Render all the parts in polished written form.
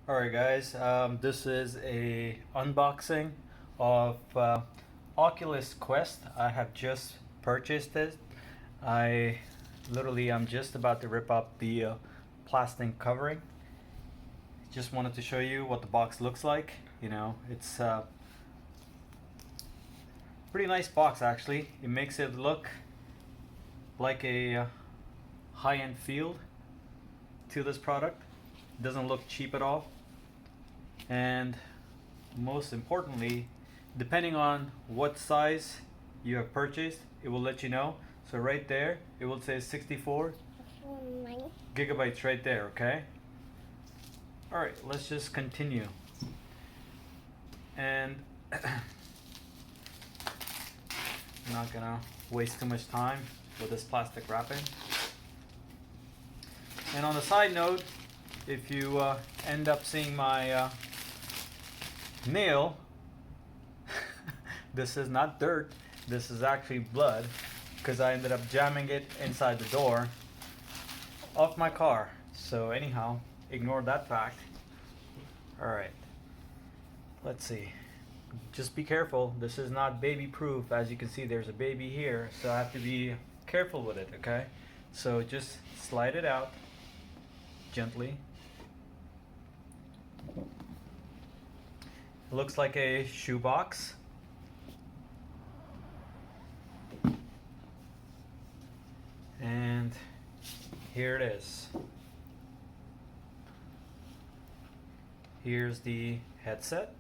Alright guys, this is a unboxing of Oculus Quest. I have just purchased it. I'm just about to rip up the plastic covering. Just wanted to show you what the box looks like. You know, it's a pretty nice box actually. It makes it look like a high-end feel to this product. It doesn't look cheap at all. And most importantly, depending on what size you have purchased, it will let you know. So right there it will say 64 gigabytes right there. Okay, all right, let's just continue. And I'm not gonna waste too much time with this plastic wrapping. And on a side note, if you end up seeing my nail, this is not dirt, this is actually blood, because I ended up jamming it inside the door of my car. So anyhow, ignore that fact. Alright, let's see. Just be careful, this is not baby proof. As you can see, there's a baby here, so I have to be careful with it. Okay, so just slide it out gently. It looks like a shoebox. And here it is. Here's the headset.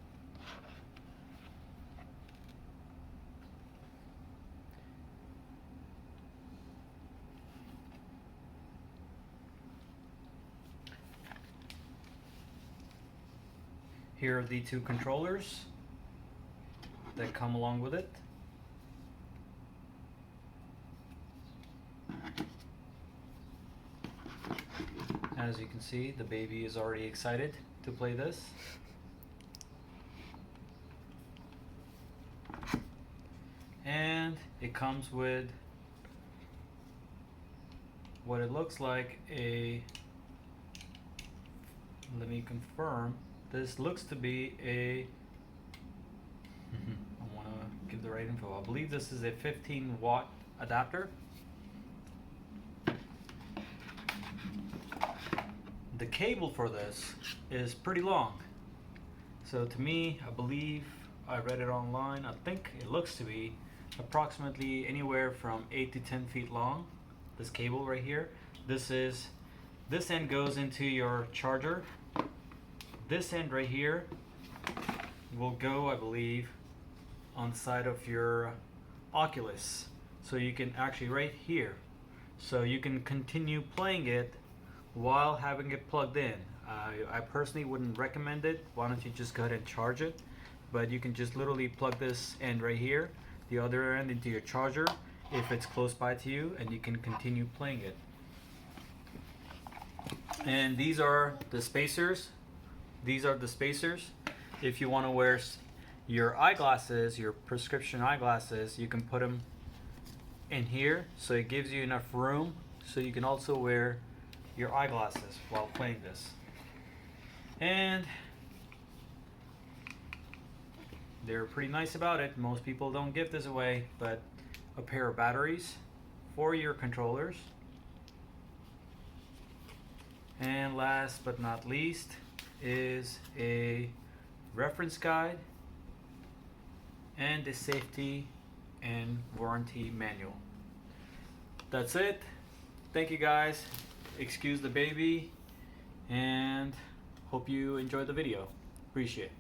Here are the two controllers that come along with it. As you can see, the baby is already excited to play this. And it comes with what it looks like a, let me confirm, this looks to be a, I want to give the right info. I believe this is a 15-watt adapter. The cable for this is pretty long. So to me, I believe, I read it online, I think it looks to be approximately anywhere from 8 to 10 feet long. This cable right here. This end goes into your charger. This end right here will go, I believe, on the side of your Oculus. So you can actually right here. So you can continue playing it while having it plugged in. I personally wouldn't recommend it. Why don't you just go ahead and charge it? But you can just literally plug this end right here, the other end into your charger if it's close by to you, and you can continue playing it. And these are the spacers. These are the spacers. If you want to wear your eyeglasses, your prescription eyeglasses, you can put them in here, so it gives you enough room so you can also wear your eyeglasses while playing this. And they're pretty nice about it. Most people don't give this away, but a pair of batteries for your controllers. And last but not least is a reference guide and a safety and warranty manual. That's it. Thank you guys. Excuse the baby, and hope you enjoyed the video. Appreciate it.